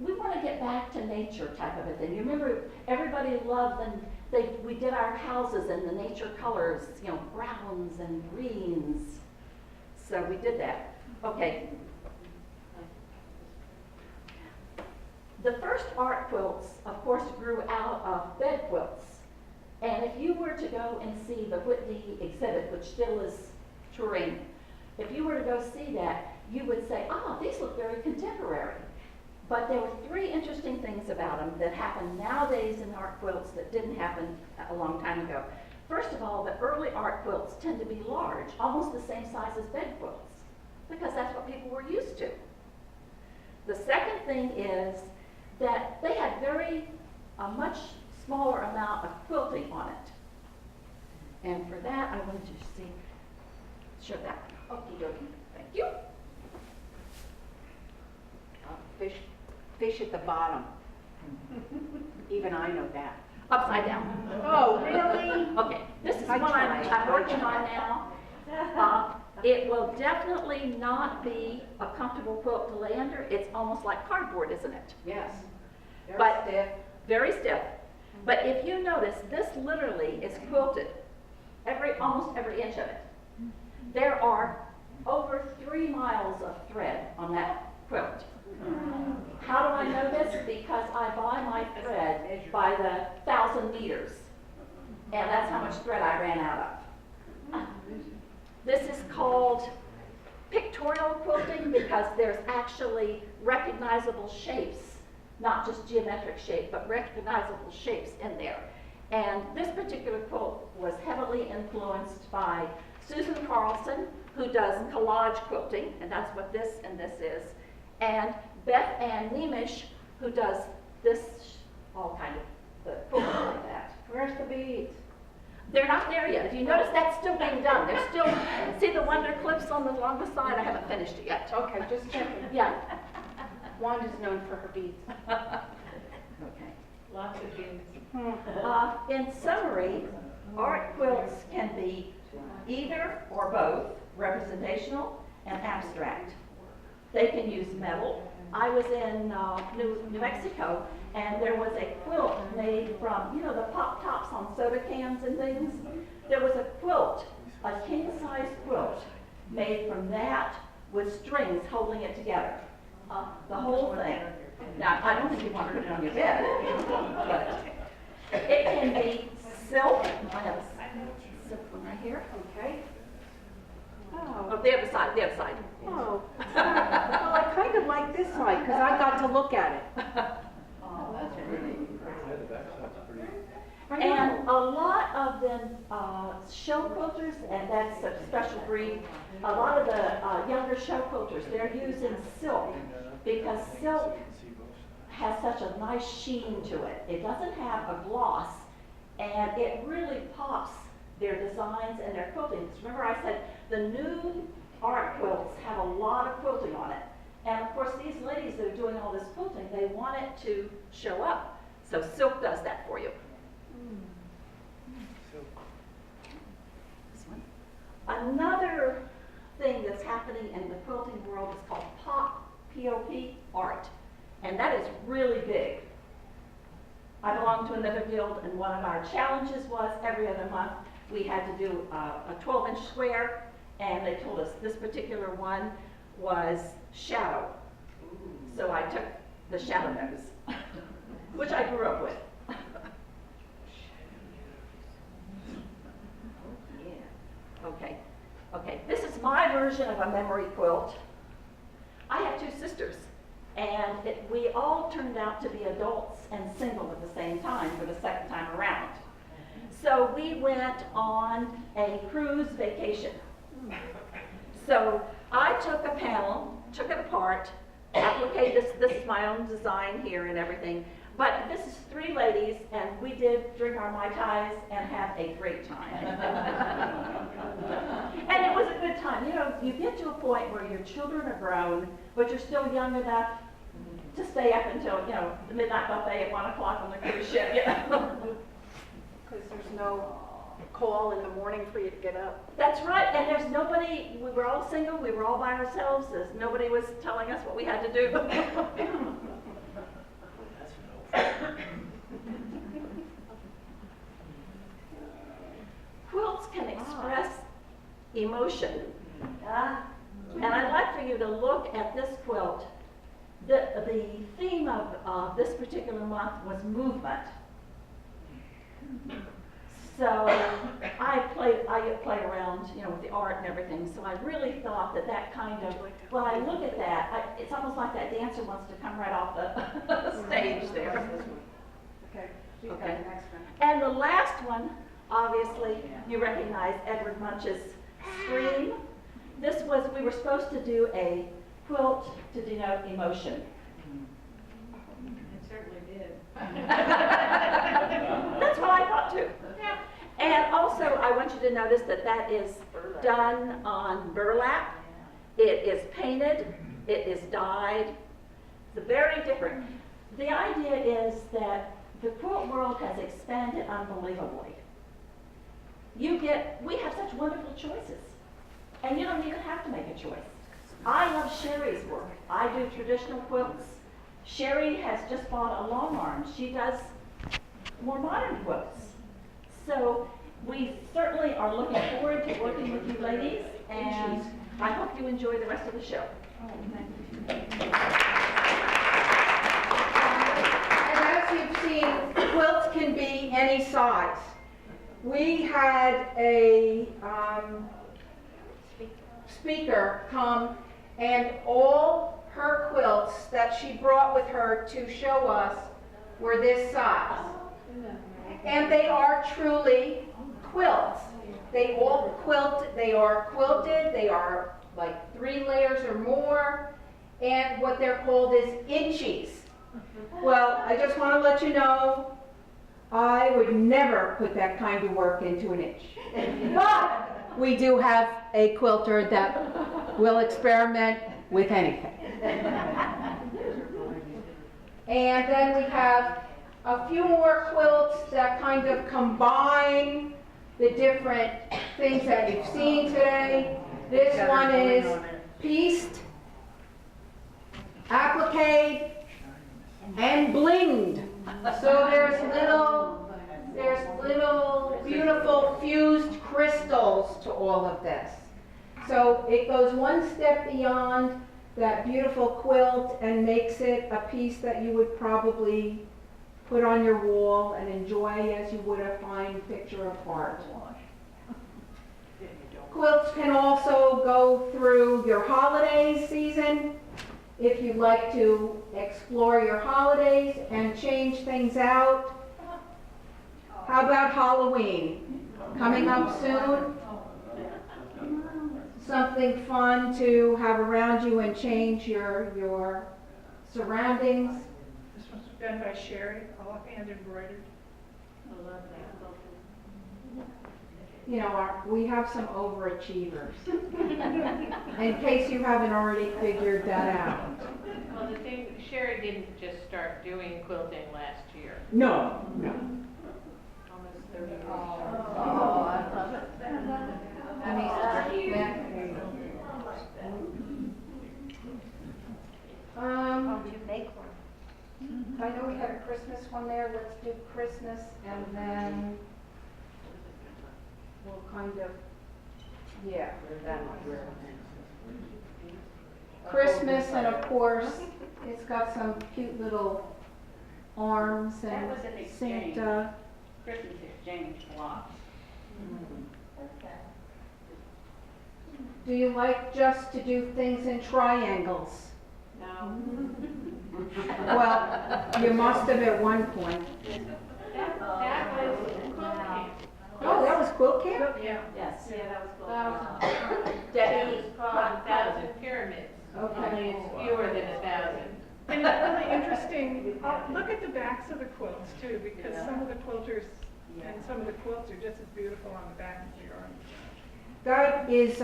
we want to get back to nature type of a thing. You remember everybody loved, and we did our houses in the nature colors, you know, browns and greens. So we did that. Okay. The first art quilts, of course, grew out of bed quilts. And if you were to go and see the Whitney exhibit, which still is touring, if you were to go see that, you would say, these look very contemporary. But there were 3 interesting things about them that happen nowadays in art quilts that didn't happen a long time ago. First of all, the early art quilts tend to be large, almost the same size as bed quilts, because that's what people were used to. The second thing is that they had a much smaller amount of quilting on it. And for that, I wanted to show that. Okie dokie, thank you. Fish at the bottom. Even I know that. Upside down. Oh, really? Okay, this is I what I'm tried. working on now. It will definitely not be a comfortable quilt to lay under. It's almost like cardboard, isn't it? Yes. Very But- stiff. Very stiff. But if you notice, this literally is quilted, almost every inch of it. There are over 3 miles of thread on that quilt. How do I know this? Because I buy my thread by the 1,000 meters. And that's how much thread I ran out of. This is called pictorial quilting because there's actually recognizable shapes, not just geometric shape, but recognizable shapes in there. And this particular quilt was heavily influenced by Susan Carlson, who does collage quilting, and that's what this and this is, and Beth Ann Nemish, who does this, all kind of the quilting like that. Where's the beads? They're not there yet. If you notice, that's still being done. They're still, see the wonder clips on the along the side? I haven't finished it yet. Okay, just checking. Yeah. Wanda's known for her beads. Okay. Lots of beans. In summary, art quilts can be either or both representational and abstract. They can use metal. I was in New Mexico, and there was a quilt made from, you know, the pop tops on soda cans and things. There was a quilt, a king-size quilt, made from that with strings holding it together. The whole thing. Now, I don't think you want to put it on your bed, but it can be silk. I have a silk one right here. Okay. Oh, the other side, the other side. Oh. Well, I kind of like this side because I got to look at it. Oh, that's really Yeah, the backside's pretty. And a lot of them show quilters, and that's a special breed. A lot of the younger show quilters, they're using silk because silk has such a nice sheen to it. It doesn't have a gloss, and it really pops their designs and their quilting. Remember I said the new art quilts have a lot of quilting on it. And of course these ladies that are doing all this quilting, they want it to show up. So silk does that for you. This one. Another thing that's happening in the quilting world is called pop, P-O-P, art. And that is really big. I belong to another guild, and one of our challenges was every other month we had to do a 12-inch square, and they told us this particular one was shadow. So I took the shadow nose, which I grew up with. Yeah. Okay. Okay. This is my version of a memory quilt. I have 2 sisters, and we all turned out to be adults and single at the same time for the second time around. So we went on a cruise vacation. So I took a panel, took it apart, appliqued this is my own design here and everything. But this is 3 ladies, and we did drink our Mai Tais and have a great time. And it was a good time. You know, you get to a point where your children are grown, but you're still young enough to stay up until, you know, the midnight buffet at 1 o'clock on the cruise ship, you know. Because there's no call in the morning for you to get up. That's right, and there's nobody, we were all single, we were all by ourselves, nobody was telling us what we had to do. Quilts can express emotion. And I'd like for you to look at this quilt. The theme of this particular month was movement. So I play around, you know, with the art and everything. So I really thought that kind of, when I look at that, it's almost like that dancer wants to come right off the stage there. Okay. Okay. And the last one, obviously, you recognize Edward Munch's Scream. This was, we were supposed to do a quilt to denote emotion. It certainly did. That's what I thought too. And also, I want you to notice that that is done on burlap. It is painted, it is dyed. It's very different. The idea is that the quilt world has expanded unbelievably. We have such wonderful choices, and you don't even have to make a choice. I love Sherry's work. I do traditional quilts. Sherry has just bought a long arm. She does more modern quilts. So we certainly are looking forward to working with you ladies, and I hope you enjoy the rest of the show. And as you've seen, quilts can be any size. We had a speaker come, and all her quilts that she brought with her to show us were this size. And they are truly quilts. They are quilted, they are like 3 layers or more, and what they're called is inchies. Well, I just want to let you know, I would never put that kind of work into an inch. But we do have a quilter that will experiment with anything. And then we have a few more quilts that kind of combine the different things that you've seen today. This one is pieced, appliqued, and blinged. So there's little beautiful fused crystals to all of this. So it goes one step beyond that beautiful quilt and makes it a piece that you would probably put on your wall and enjoy as you would a fine picture of art. Quilts can also go through your holiday season. If you'd like to explore your holidays and change things out. How about Halloween? Coming up soon? Something fun to have around you and change your surroundings. This one's done by Sherry, all hand embroidered. You know, we have some overachievers. In case you haven't already figured that out. Well, the thing, Sherry didn't just start doing quilting last year. No. Almost 30 years. Oh, I love it. Let me start. Yeah. I know we had a Christmas one there. Let's do Christmas, and then we'll kind of, yeah. Christmas, and of course, it's got some cute little arms That and was an exchange. Santa. Christmas exchange blocks. Do you like just to do things in triangles? No. Well, you must have at one point. That was quilt camp. Oh, that was quilt camp? Yeah. Yes. Yeah, that was cool. It was called 1,000 Pyramids. Okay. Only it's fewer than 1,000. And it's really interesting, look at the backs of the quilts too, because some of the quilters and some of the quilts are just as beautiful on the back as they are on the front. That is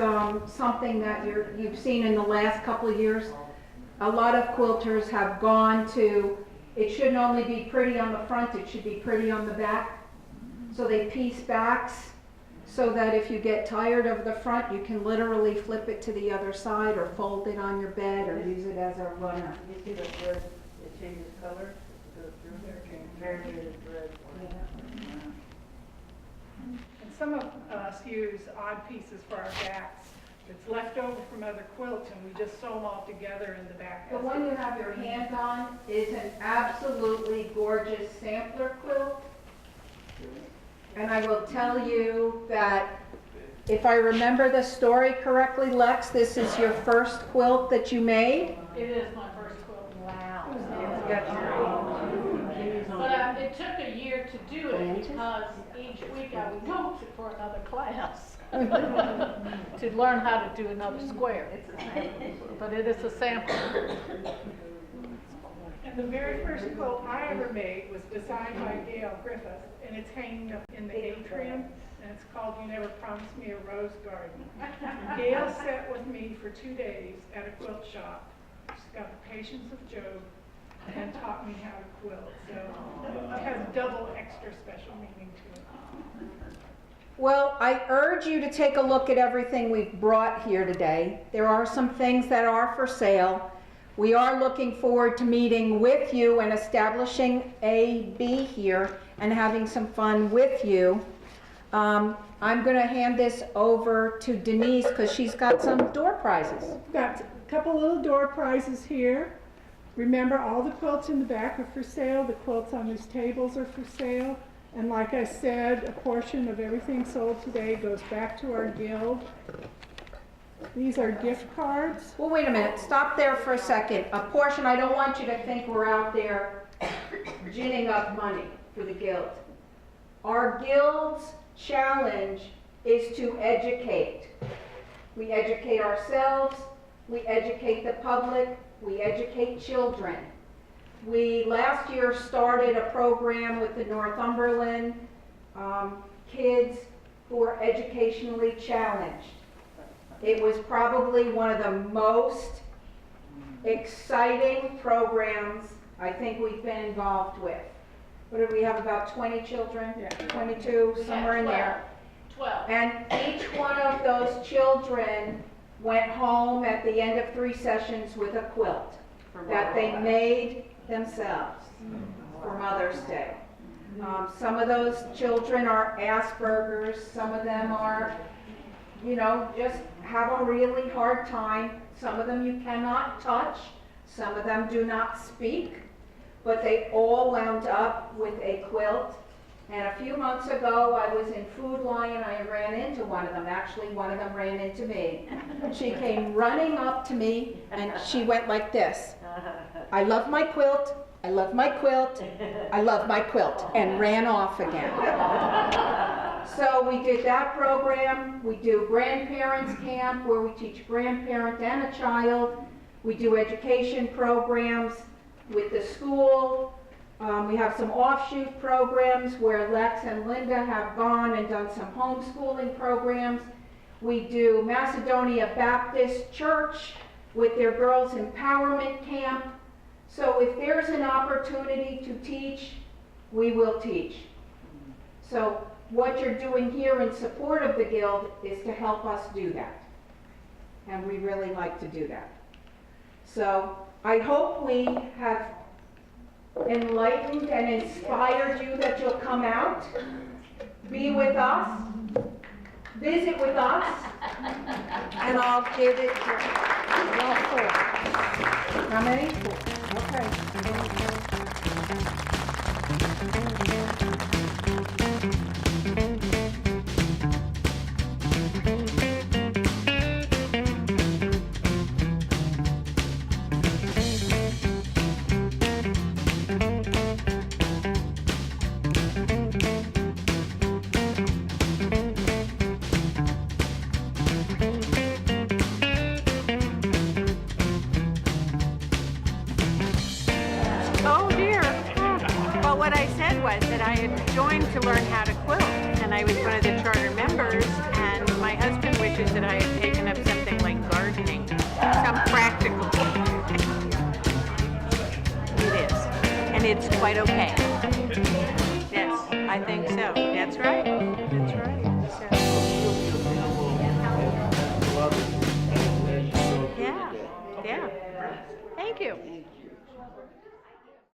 something that you've seen in the last couple of years. A lot of quilters have gone to, it shouldn't only be pretty on the front, it should be pretty on the back. So they piece backs so that if you get tired of the front, you can literally flip it to the other side or fold it on your bed or use it as a runner. You see the thread, it changes color, it goes through there, variegated thread. And some of us use odd pieces for our backs. It's left over from other quilts and we just sew them all together in the back. The one you have your hand on is an absolutely gorgeous sampler quilt. And I will tell you that if I remember the story correctly, Lex, this is your first quilt that you made? It is my first quilt. Wow. But it took a year to do it because each week I would go for another class to learn how to do another square. But it is a sample. And the very first quilt I ever made was designed by Gail Griffith, and it's hanging up in the atrium. and it's called You Never Promised Me a Rose Garden. Gail sat with me for 2 days at a quilt shop. She's got the patience of Job and taught me how to quilt. So it has double extra special meaning to it. Well, I urge you to take a look at everything we've brought here today. There are some things that are for sale. We are looking forward to meeting with you and establishing a B here and having some fun with you. I'm going to hand this over to Denise because she's got some door prizes. Got a couple little door prizes here. Remember, all the quilts in the back are for sale. The quilts on these tables are for sale. And like I said, a portion of everything sold today goes back to our guild. These are gift cards. Well, wait a minute. Stop there for a second. A portion, I don't want you to think we're out there ginning up money for the guild. Our guild's challenge is to educate. We educate ourselves, we educate the public, we educate children. We last year started a program with the Northumberland kids who are educationally challenged. It was probably one of the most exciting programs I think we've been involved with. What did we have, about 20 children? Yeah. 22, somewhere in there. 12. And each one of those children went home at the end of 3 sessions with a quilt that they made themselves for Mother's Day. Some of those children are Asperger's, some of them are, you know, just have a really hard time. Some of them you cannot touch, some of them do not speak, but they all wound up with a quilt. And a few months ago, I was in Food Lion, I ran into one of them. Actually, one of them ran into me. She came running up to me, and she went like this. I love my quilt, I love my quilt, I love my quilt, and ran off again. So we did that program. We do grandparents camp where we teach grandparent and a child. We do education programs with the school. We have some offshoot programs where Lex and Linda have gone and done some homeschooling programs. We do Macedonia Baptist Church with their girls empowerment camp. So if there's an opportunity to teach, we will teach. So what you're doing here in support of the Guild is to help us do that. And we really like to do that. So I hope we have enlightened and inspired you that you'll come out, be with us, visit with us, and I'll give it to well, 4. How many? 4. Okay. Oh dear. Well, what I said was that I had joined to learn how to quilt, and I was one of the charter members, and my husband wishes that I had taken up something like gardening, some practical. It is, and it's quite okay. Yes, I think so. That's right. That's right. So, yeah, yeah. Thank you.